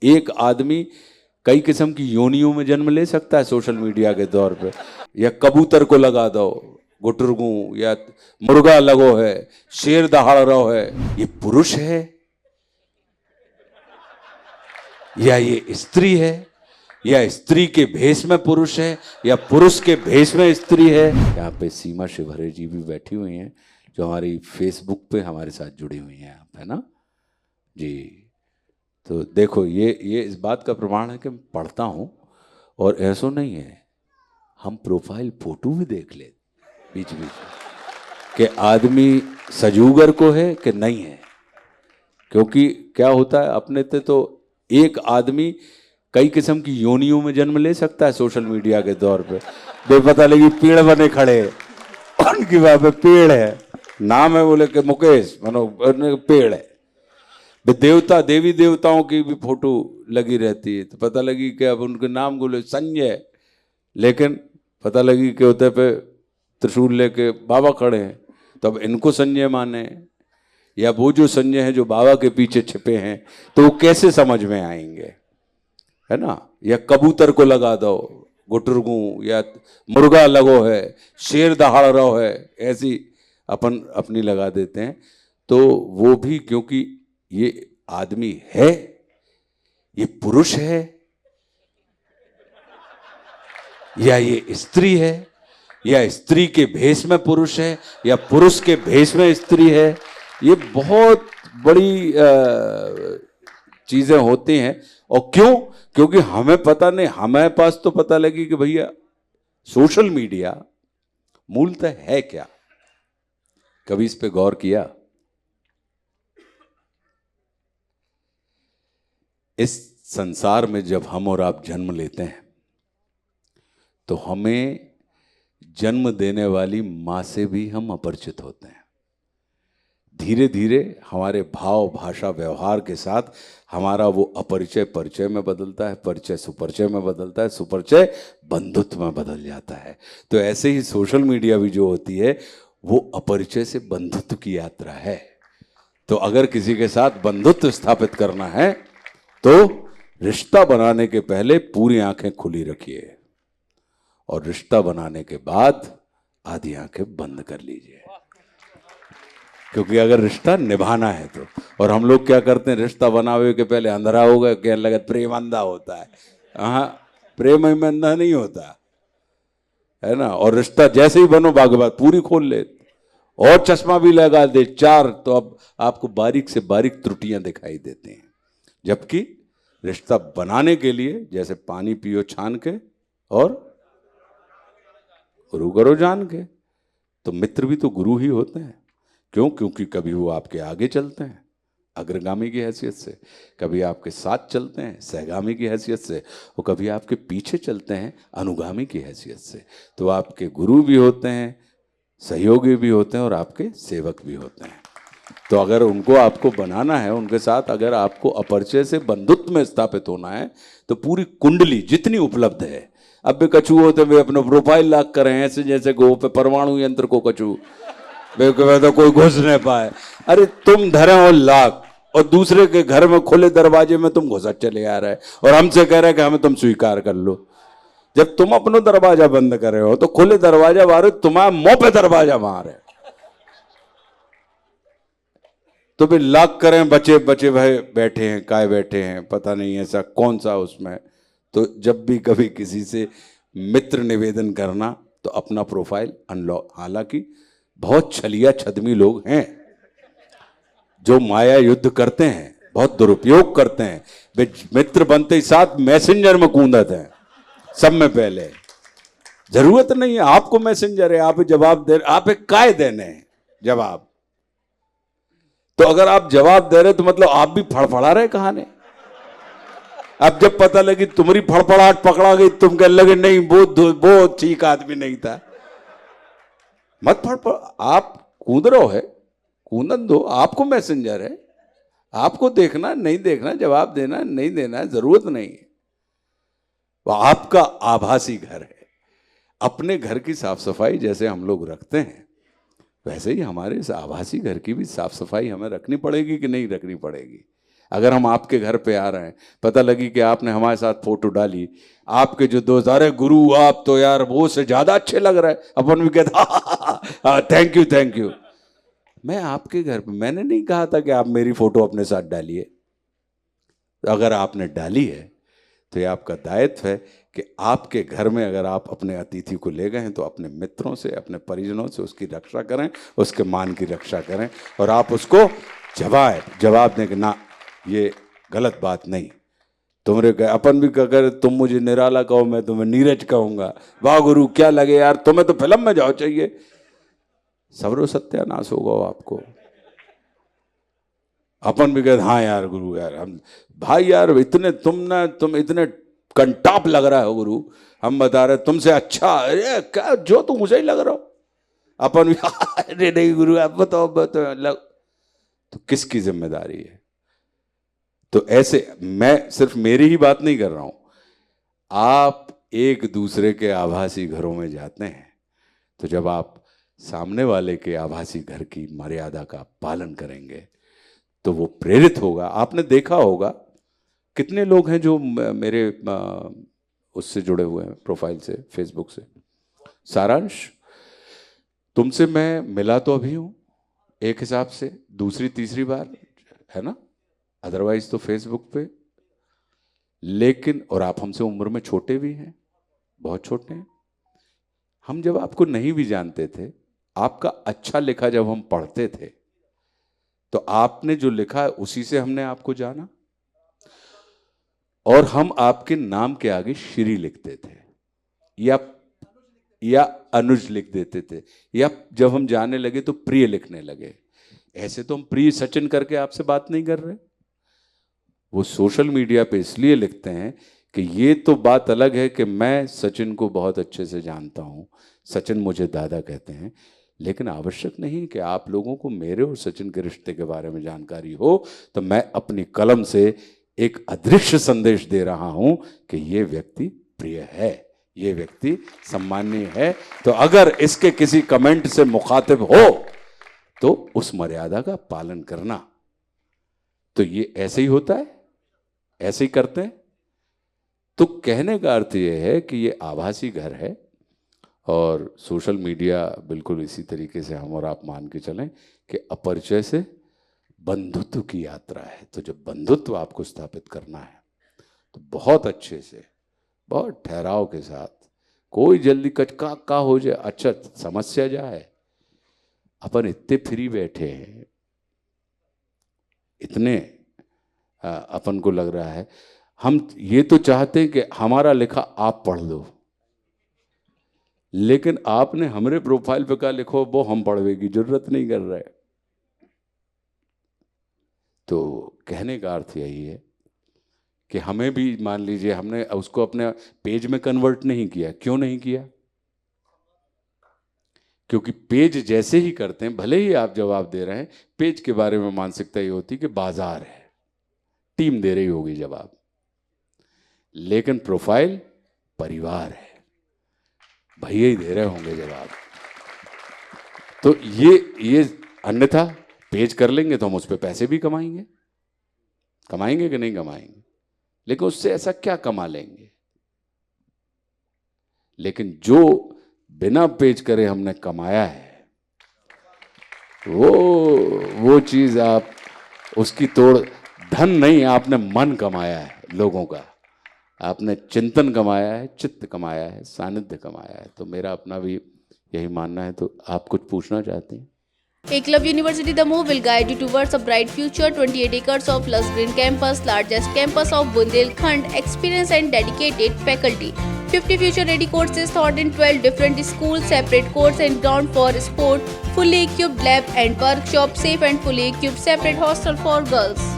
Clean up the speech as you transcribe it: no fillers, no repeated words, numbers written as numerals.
एक आदमी कई किस्म की योनियों में जन्म ले सकता है सोशल मीडिया के दौर पे। या कबूतर को लगा दो गुटरगू, या मुर्गा लगो है, शेर दहाड़ रहो है, ये पुरुष है या ये स्त्री है, या स्त्री के भेष में पुरुष है, या पुरुष के भेष में स्त्री है। यहाँ पे सीमा शिवहरे जी भी बैठी हुई हैं जो हमारी फेसबुक पे हमारे साथ जुड़ी हुई हैं, है ना जी। तो देखो ये इस बात का प्रमाण है कि मैं पढ़ता हूँ, और ऐसा नहीं है, हम प्रोफाइल फोटो भी देख ले बीच बीच में कि आदमी सजूगर को है कि नहीं है। क्योंकि क्या होता है, अपने तो एक आदमी कई किस्म की योनियों में जन्म ले सकता है सोशल मीडिया के दौर पे। बेपता लगी पेड़ बने खड़े, उनकी वहां पे पेड़ है, नाम है बोले कि मुकेश, मानो पेड़ है। देवता देवी देवताओं की भी फोटो लगी रहती है, तो पता लगी कि अब उनके नाम बोले संजय, लेकिन पता लगी कि होते पे त्रिशूल लेके बाबा खड़े हैं, तो अब इनको संजय माने, या वो जो संजय हैं जो बाबा के पीछे छिपे हैं, तो वो कैसे समझ में आएंगे, है ना। या कबूतर को लगा दो गुटरगू, या मुर्गा लगो है, शेर दहाड़ रहो है, ऐसी अपन अपनी लगा देते हैं। तो वो भी क्योंकि ये आदमी है, ये पुरुष है या ये स्त्री है, या स्त्री के भेष में पुरुष है, या पुरुष के भेष में स्त्री है, ये बहुत बड़ी चीजें होती हैं। और क्यों? क्योंकि हमें पता नहीं, हमारे पास तो पता लगी कि भैया सोशल मीडिया मूलतः है क्या। कभी इस पे गौर किया? इस संसार में जब हम और आप जन्म लेते हैं तो हमें जन्म देने वाली मां से भी हम अपरिचित होते हैं। धीरे धीरे हमारे भाव, भाषा, व्यवहार के साथ हमारा वो अपरिचय परिचय में बदलता है, परिचय सुपरिचय में बदलता है, सुपरिचय बंधुत्व में बदल जाता है। तो ऐसे ही सोशल मीडिया भी जो होती है वो अपरिचय से बंधुत्व की यात्रा है। तो अगर किसी के साथ बंधुत्व स्थापित करना है तो रिश्ता बनाने के पहले पूरी आंखें खुली रखिए, और रिश्ता बनाने के बाद आधी आंखें बंद कर लीजिए। क्योंकि अगर रिश्ता निभाना है तो, और हम लोग क्या करते हैं, रिश्ता बनावे के पहले अंधेरा हो गया, कहने लगे प्रेम अंधा होता है। हाँ, प्रेम में अंधा नहीं होता है ना। और रिश्ता जैसे ही बनो बात पूरी खोल ले, और चश्मा भी लगा दे 4, तो अब आपको बारीक से बारीक त्रुटियां दिखाई देती हैं। जबकि रिश्ता बनाने के लिए जैसे पानी पियो छान के और गुरु करो जान के, तो मित्र भी तो गुरु ही होते हैं। क्यों? क्योंकि कभी वो आपके आगे चलते हैं अग्रगामी की हैसियत से, कभी आपके साथ चलते हैं सहगामी की हैसियत से, और कभी आपके पीछे चलते हैं अनुगामी की हैसियत से। तो आपके गुरु भी होते हैं, सहयोगी भी होते हैं, और आपके सेवक भी होते हैं। तो अगर उनको आपको बनाना है, उनके साथ अगर आपको अपरिचय से बंधुत्व में स्थापित होना है, तो पूरी कुंडली जितनी उपलब्ध है, अब भी कछुए होते वे अपना प्रोफाइल लॉक करें ऐसे जैसे गो पे परमाणु यंत्र को कछू, वे तो कोई घुस नहीं पाए। अरे तुम धरे हो लाख, और दूसरे के घर में खुले दरवाजे में तुम घुसा चले आ रहे, और हमसे कह रहे कि हमें तुम स्वीकार कर लो। जब तुम अपना दरवाजा बंद कर रहे हो तो खुले दरवाजा मारे, तुम्हारे मुंह पे दरवाजा मारे, तो भी लॉक करें, बचे बचे भाई बैठे हैं, काय बैठे हैं, पता नहीं ऐसा कौन सा उसमें। तो जब भी कभी किसी से मित्र निवेदन करना तो अपना प्रोफाइल अनलॉक। हालांकि बहुत छलिया छदमी लोग हैं जो माया युद्ध करते हैं, बहुत दुरुपयोग करते हैं। वे मित्र बनते ही साथ मैसेंजर में कूदते हैं सब में पहले। जरूरत नहीं है, आपको मैसेंजर है, आप जवाब दे, आप एक काय देने हैं जवाब। तो अगर आप जवाब दे रहे तो मतलब आप भी फड़फड़ा रहे कहानी। अब जब पता लगी तुम्हारी फड़फड़ाहट पकड़ा गई, तुम कहने लगे नहीं वो ठीक आदमी नहीं था। मत फड़फड़, आप कूद रहे हो है, कूदन दो, आपको मैसेंजर है, आपको देखना नहीं देखना, जवाब देना नहीं देना, जरूरत नहीं है। वो आपका आभासी घर है। अपने घर की साफ सफाई जैसे हम लोग रखते हैं, वैसे ही हमारे इस आभासी घर की भी साफ सफाई हमें रखनी पड़ेगी कि नहीं रखनी पड़ेगी। अगर हम आपके घर पे आ रहे हैं, पता लगी कि आपने हमारे साथ फोटो डाली, आपके जो दोस्त, अरे गुरु आप तो यार वो से ज्यादा अच्छे लग रहे हैं, अपन भी कहते थैंक यू थैंक यू। मैं आपके घर पे, मैंने नहीं कहा था कि आप मेरी फोटो अपने साथ डालिए। अगर आपने डाली है तो ये आपका दायित्व है कि आपके घर में अगर आप अपने अतिथि को ले गए हैं तो अपने मित्रों से, अपने परिजनों से उसकी रक्षा करें, उसके मान की रक्षा करें, और आप उसको जवाब दें कि ना ये गलत बात नहीं। तुम्हारे अपन भी अगर तुम मुझे निराला कहो, मैं तुम्हें नीरज कहूंगा, वाह गुरु क्या लगे यार, तुम्हें तो फिल्म में जाओ चाहिए, सर्व सत्यानाश होगा आपको। अपन भी कहते हाँ यार गुरु यार, हम भाई यार इतने तुम इतने कंटाप लग रहा हो गुरु, हम बता रहे तुमसे अच्छा, अरे क्या जो तुम मुझे ही लग रहा हो। अपन भी अरे नहीं गुरु आप बताओ तो किसकी जिम्मेदारी है? तो ऐसे मैं सिर्फ मेरी ही बात नहीं कर रहा हूं, आप एक दूसरे के आभासी घरों में जाते हैं तो जब आप सामने वाले के आभासी घर की मर्यादा का पालन करेंगे तो वो प्रेरित होगा। आपने देखा होगा कितने लोग हैं जो मेरे उससे जुड़े हुए हैं, प्रोफाइल से, फेसबुक से। सारांश, तुमसे मैं मिला तो अभी हूं एक हिसाब से दूसरी तीसरी बार, है ना, अदरवाइज तो फेसबुक पे, लेकिन और आप हमसे उम्र में छोटे भी हैं, बहुत छोटे हैं। हम जब आपको नहीं भी जानते थे, आपका अच्छा लिखा जब हम पढ़ते थे तो आपने जो लिखा है उसी से हमने आपको जाना, और हम आपके नाम के आगे श्री लिखते थे या अनुज लिख देते थे, या जब हम जाने लगे तो प्रिय लिखने लगे। ऐसे तो हम प्रिय सचिन करके आपसे बात नहीं कर रहे, वो सोशल मीडिया पे इसलिए लिखते हैं कि ये तो बात अलग है कि मैं सचिन को बहुत अच्छे से जानता हूं, सचिन मुझे दादा कहते हैं, लेकिन आवश्यक नहीं कि आप लोगों को मेरे और सचिन के रिश्ते के बारे में जानकारी हो। तो मैं अपनी कलम से एक अदृश्य संदेश दे रहा हूं कि ये व्यक्ति प्रिय है, ये व्यक्ति सम्माननीय है। तो अगर इसके किसी कमेंट से मुखातिब हो तो उस मर्यादा का पालन करना। तो ये ऐसे ही होता है, ऐसे ही करते हैं। तो कहने का अर्थ ये है कि ये आभासी घर है और सोशल मीडिया बिल्कुल इसी तरीके से हम और आप मान के चलें कि अपरिचय से बंधुत्व की यात्रा है। तो जब बंधुत्व आपको स्थापित करना है तो बहुत अच्छे से, बहुत ठहराव के साथ, कोई जल्दी कचका हो जाए, अच्छा समस्या जाए, अपन इतने फ्री बैठे हैं, इतने अपन को लग रहा है, हम ये तो चाहते हैं कि हमारा लिखा आप पढ़ लो, लेकिन आपने हमारे प्रोफाइल पे क्या लिखो वो हम पढ़ने की जरूरत नहीं कर रहे। तो कहने का अर्थ यही है कि हमें भी, मान लीजिए हमने उसको अपने पेज में कन्वर्ट नहीं किया। क्यों नहीं किया? क्योंकि पेज जैसे ही करते हैं, भले ही आप जवाब दे रहे हैं, पेज के बारे में मानसिकता ये होती कि बाजार है, टीम दे रही होगी जवाब, लेकिन प्रोफाइल परिवार है, भैया ही दे रहे होंगे जवाब। तो ये अन्यथा पेज कर लेंगे तो हम उस पर पैसे भी कमाएंगे कि नहीं कमाएंगे, लेकिन उससे ऐसा क्या कमा लेंगे। लेकिन जो बिना पेज करे हमने कमाया है, वो चीज आप उसकी तोड़, धन नहीं, आपने मन कमाया है लोगों का, आपने चिंतन कमाया है, चित्त कमाया है, सानिध्य कमाया है। तो मेरा अपना भी यही मानना है। तो आप कुछ पूछना चाहते हैं? Eklavya University Damoh will guide you towards a bright future. 28 acres of lush green campus, largest campus of Bundelkhand, experienced and dedicated faculty. 50 future-ready courses taught in 12 different schools, separate course and ground for sport, fully equipped lab and workshop, safe and fully equipped separate hostel for girls.